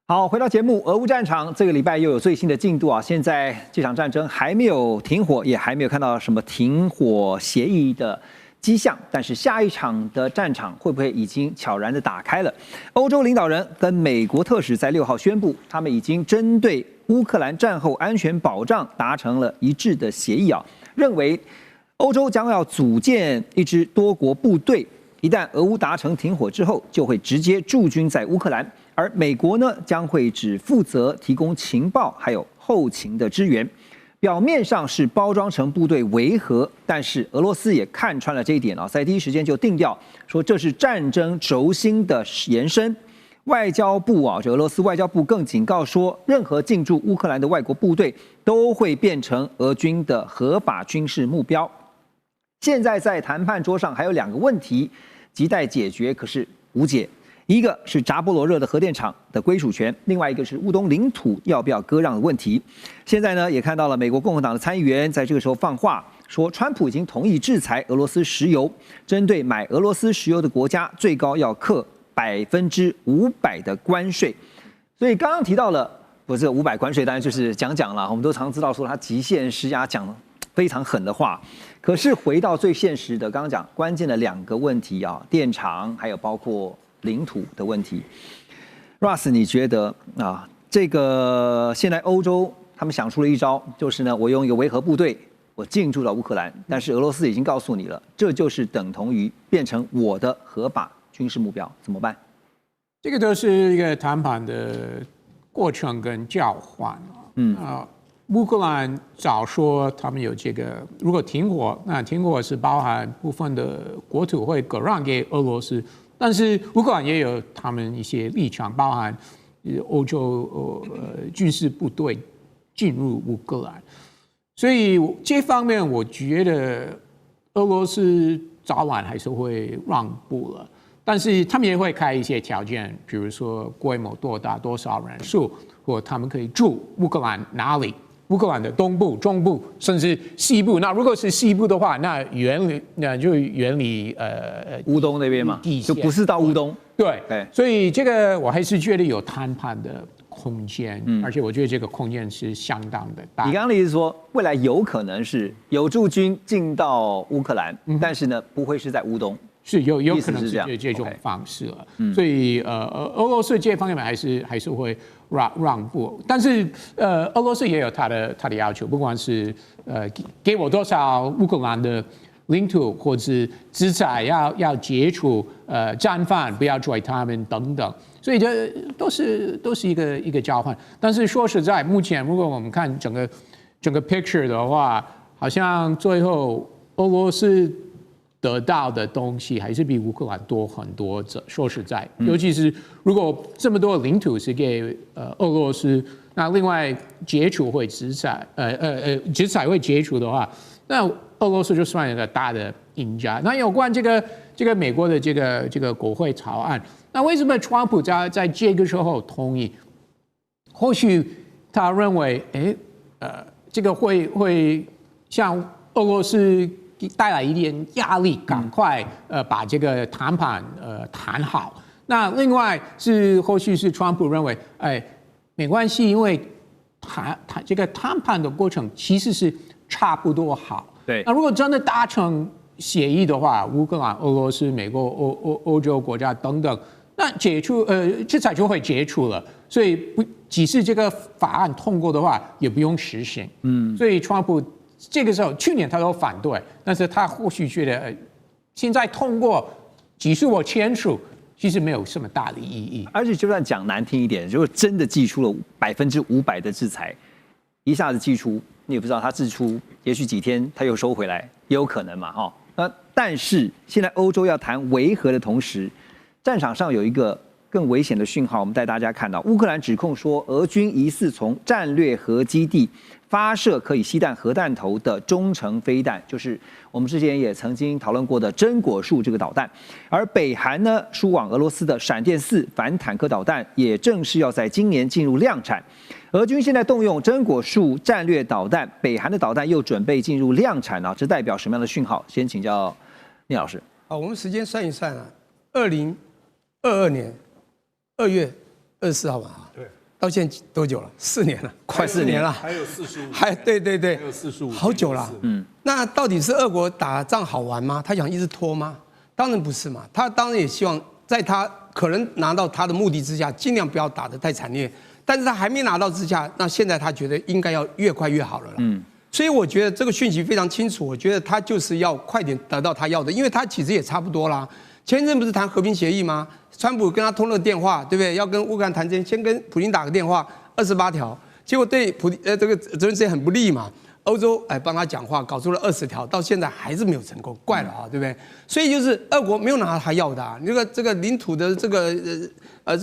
好，回到节目，俄乌战场这个礼拜又有最新的进度啊！现在这场战争还没有停火，也还没有看到什么停火协议的迹象。但是下一场的战场会不会已经悄然的打开了？欧洲领导人跟美国特使在6号宣布，他们已经针对乌克兰战后安全保障达成了一致的协议啊，认为欧洲将要组建一支多国部队，一旦俄乌达成停火之后，就会直接驻军在乌克兰。而美国呢，将会只负责提供情报，还有后勤的支援。表面上是包装成部队维和，但是俄罗斯也看穿了这一点啊，在第一时间就定调说这是战争轴心的延伸。外交部啊，这俄罗斯外交部更警告说，任何进驻乌克兰的外国部队都会变成俄军的合法军事目标。现在在谈判桌上还有2个问题亟待解决，可是无解。一个是扎波罗热的核电厂的归属权，另外一个是乌东领土要不要割让的问题。现在呢，也看到了美国共和党的参议员在这个时候放话说，川普已经同意制裁俄罗斯石油，针对买俄罗斯石油的国家，最高要课500%的关税。所以刚刚提到了，不是500关税，当然就是讲了，我们都常知道说他极限施压，讲非常狠的话。可是回到最现实的，刚刚讲关键的2个问题啊，电厂还有包括领土的问题。 Russ， 你觉得啊，这个现在欧洲他们想出了一招，就是呢，我用一个维和部队，我进驻到乌克兰，但是俄罗斯已经告诉你了，这就是等同于变成我的合法军事目标，怎么办？这个都是一个谈判的过程跟交换乌克兰早说他们有这个，如果停火，那停火是包含部分的国土会割让给俄罗斯。但是乌克兰也有他们一些立场，包含欧洲军事部队进入乌克兰，所以这方面我觉得俄罗斯早晚还是会让步了，但是他们也会开一些条件，比如说规模多大、多少人数，或他们可以住乌克兰哪里。乌克兰的东部、中部，甚至西部。那如果是西部的话，那就远离乌东那边嘛，就不是到乌东。对，所以这个我还是觉得有谈判的空间，而且我觉得这个空间是相当的大。你刚刚的意思说，未来有可能是有驻军进到乌克兰，但是呢，不会是在乌东。是有可能是这种方式了，所以俄罗斯这方面还是会让步，但是俄罗斯也有他的要求，不管是给我多少乌克兰的领土，或是制裁要解除战犯，不要追他们等等，所以这都是一个交换。但是说实在，目前如果我们看整个 picture 的话，好像最后俄罗斯得到的东西还是比乌克兰多很多。说实在，尤其是如果这么多领土是给俄罗斯，那另外解除会制裁，制裁会解除的话，那俄罗斯就算一个大的赢家。那有关这个美国的这个国会草案，那为什么川普在这个时候同意？或许他认为，这个会向俄罗斯带来一点压力，赶快把这个谈判谈好。那另外是后续是川普认为，没关系，因为这个谈判的过程其实是差不多好。对。那如果真的达成协议的话，乌克兰、俄罗斯、美国、欧洲国家等等，那制裁就会解除了。所以即使这个法案通过的话，也不用实行。所以川普这个时候，去年他都反对，但是他或许觉得，现在通过，即使我签署，其实没有什么大的意义。而且就算讲难听一点，如果真的祭出了500%的制裁，一下子祭出，你也不知道他祭出，也许几天他又收回来，也有可能嘛，但是现在欧洲要谈维和的同时，战场上有一个更危险的讯号，我们带大家看到，乌克兰指控说，俄军疑似从战略核基地发射可以携弹核弹头的中程飞弹，就是我们之前也曾经讨论过的真果树这个导弹。而北韩呢，输往俄罗斯的闪电4反坦克导弹也正式要在今年进入量产。俄军现在动用真果树战略导弹，北韩的导弹又准备进入量产啊，这代表什么样的讯号？先请教聂老师。好，我们时间算一算啊，2022年2月24号嘛，对，到现在多久了？4年了，快4年了，还有45，对，还有45，好久了。那到底是俄国打仗好玩吗？他想一直拖吗？当然不是嘛，他当然也希望在他可能拿到他的目的之下，尽量不要打得太惨烈。但是他还没拿到之下，那现在他觉得应该要越快越好了啦。所以我觉得这个讯息非常清楚，我觉得他就是要快点得到他要的，因为他其实也差不多啦。前一阵不是谈和平协议吗？川普跟他通了电话，对不对？要跟乌克兰谈之前，先跟普京打个电话，28条，结果对这个泽连斯基很不利嘛。欧洲帮他讲话，搞出了20条，到现在还是没有成功，怪了啊，对不对？所以就是俄国没有拿到他要的啊，这个领土的这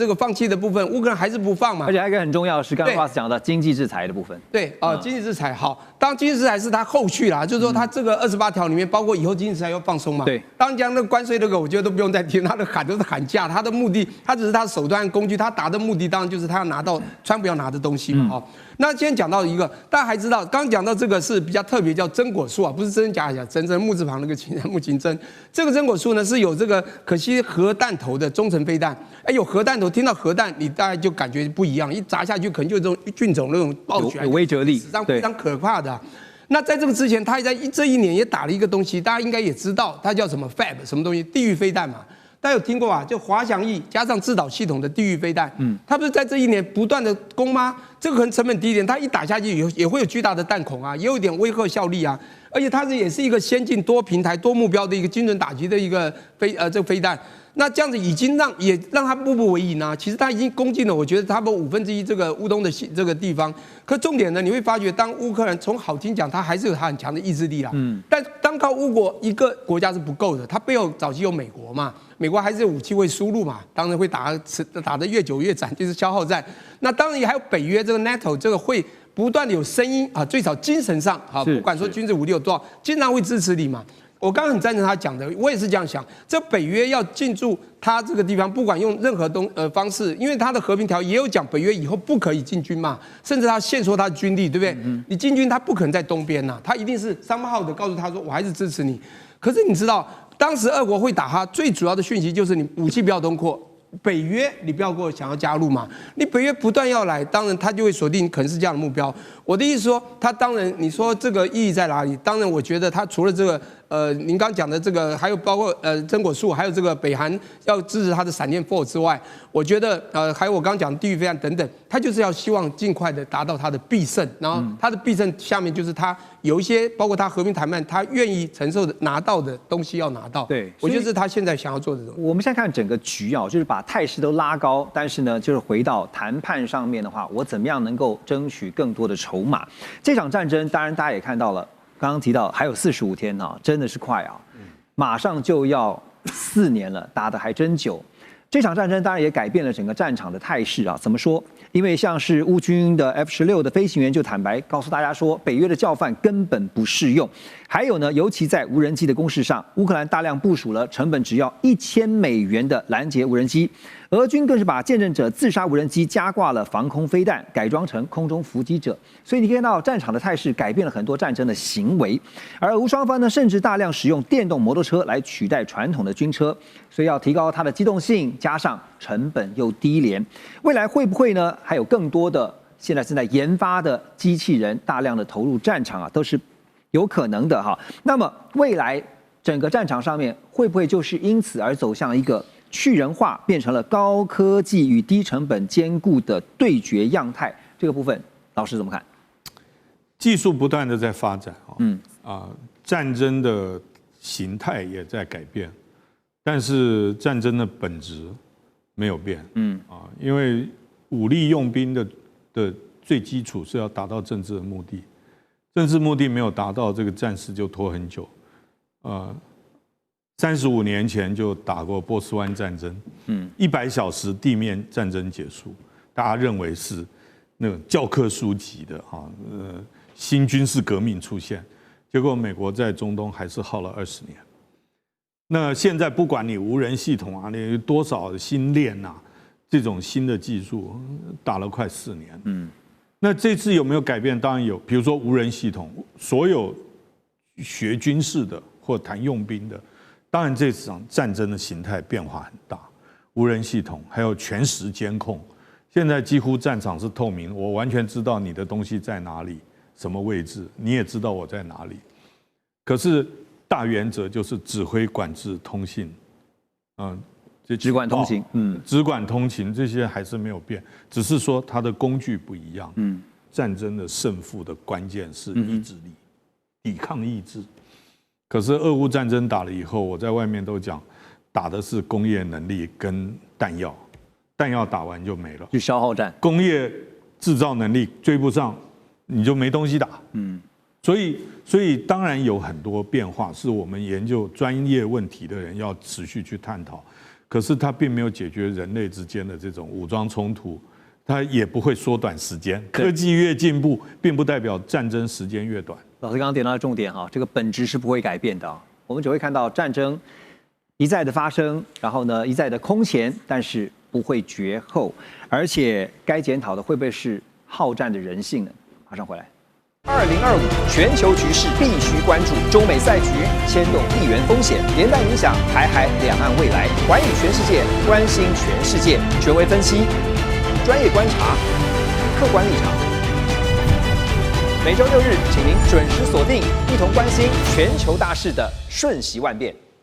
个放弃的部分，乌克兰还是不放嘛。而且还有一个很重要的是，刚刚 Ross 讲的经济制裁的部分。对经济制裁好，当然经济制裁是他后续啦，就是说他这个28条里面包括以后经济制裁要放松嘛。对，当讲那个关税那个，我觉得都不用再听，他的喊都是喊价，他的目的，他只是他的手段工具，他达的目的当然就是他要拿到川普要拿的东西嘛。那今天讲到一个，大家还知道，刚讲到这个是比较特别，叫真果树啊，不是真假假，真木字旁那个木琴针。这个真果树呢是有这个可惜核弹头的中程飞弹。有核弹头，听到核弹，你大概就感觉不一样，一砸下去可能就这种菌种那种爆血，有威慑力，史上非常可怕的。那在这个之前，他在这一年也打了一个东西，大家应该也知道，它叫什么 FAB 什么东西，地狱飞弹嘛。大家有听过吧？就滑翔翼加上制导系统的地狱飞弹，它不是在这一年不断的攻吗？这个可能成本低一点，它一打下去也会有巨大的弹孔啊，也有一点威吓效力啊，而且它也是一个先进多平台多目标的一个精准打击的一个这个飞弹。那这样子已经让他步步为营啊！其实他已经攻进了，我觉得差不多1/5这个乌东的这个地方。可重点呢，你会发觉，当乌克兰从好听讲，他还是有他很强的意志力啦。但单靠乌国一个国家是不够的，他背后早期有美国嘛，美国还是有武器会输入嘛，当然会打得越久越惨，就是消耗战。那当然也还有北约这个 NATO 这个会不断的有声音啊，最少精神上啊，不管说军事武力有多少，经常会支持你嘛。我刚刚很赞成他讲的，我也是这样想。这北约要进驻他这个地方，不管用任何方式，因为他的和平条也有讲，北约以后不可以进军嘛，甚至他限缩他的军力，对不对？你进军他不可能在东边呐，他一定是somehow的告诉他说，我还是支持你。可是你知道，当时俄国会打他，最主要的讯息就是你武器不要东扩。北约你不要给我想要加入嘛，你北约不断要来，当然他就会锁定可能是这样的目标。我的意思说，他当然你说这个意义在哪里？当然我觉得他除了这个您刚讲的这个，还有包括真果树，还有这个北韩要支持他的闪电4之外，我觉得还有我刚刚讲的地狱飞弹等等，他就是要希望尽快的达到他的必胜，然后他的必胜下面就是他有一些包括他和平谈判，他愿意承受的拿到的东西要拿到。对，我觉得是他现在想要做的东西。我们现在看整个局啊，就是把态势都拉高，但是呢，就是回到谈判上面的话，我怎么样能够争取更多的筹码？这场战争，当然大家也看到了，刚刚提到还有45天呢，真的是快啊，马上就要4年了，打得还真久。这场战争当然也改变了整个战场的态势啊。怎么说？因为像是乌军的 F-16的飞行员就坦白告诉大家说，北约的教范根本不适用。还有呢，尤其在无人机的攻势上，乌克兰大量部署了成本只要$1000的拦截无人机，俄军更是把见证者自杀无人机加挂了防空飞弹，改装成空中伏击者。所以你看到战场的态势改变了很多战争的行为，而俄乌双方呢，甚至大量使用电动摩托车来取代传统的军车，所以要提高它的机动性，加上成本又低廉，未来会不会呢？还有更多的现在正在研发的机器人大量的投入战场啊，都是有可能的哈。那么未来整个战场上面会不会就是因此而走向一个去人化，变成了高科技与低成本兼顾的对决样态？这个部分老师怎么看？技术不断的在发展战争的形态也在改变，但是战争的本质没有变，因为武力用兵的最基础是要达到政治的目的，政治目的没有达到，这个战事就拖很久。35年前就打过波斯湾战争，100小时地面战争结束，大家认为是那个教科书级的新军事革命出现，结果美国在中东还是耗了20年。那现在不管你无人系统啊，你有多少新链啊，这种新的技术打了快4年。那这次有没有改变？当然有，比如说无人系统，所有学军事的或谈用兵的，当然这场战争的形态变化很大。无人系统还有全时监控，现在几乎战场是透明，我完全知道你的东西在哪里，什么位置，你也知道我在哪里。可是大原则就是指挥、管制、通信，只管通勤，只管通勤这些还是没有变，只是说它的工具不一样。战争的胜负的关键是意志力，抵抗意志。可是俄乌战争打了以后，我在外面都讲，打的是工业能力跟弹药，弹药打完就没了，就消耗战。工业制造能力追不上，你就没东西打。所以当然有很多变化，是我们研究专业问题的人要持续去探讨。可是它并没有解决人类之间的这种武装冲突，它也不会缩短时间。科技越进步，并不代表战争时间越短。老师刚刚点到的重点哈，这个本质是不会改变的。我们只会看到战争一再的发生，然后呢一再的空前，但是不会绝后。而且该检讨的会不会是好战的人性呢？马上回来。2025全球局势必须关注，中美赛局牵动地缘风险，连带影响台海两岸未来。环宇全世界，关心全世界，权威分析，专业观察，客观立场。每周6日，请您准时锁定，一同关心全球大事的瞬息万变。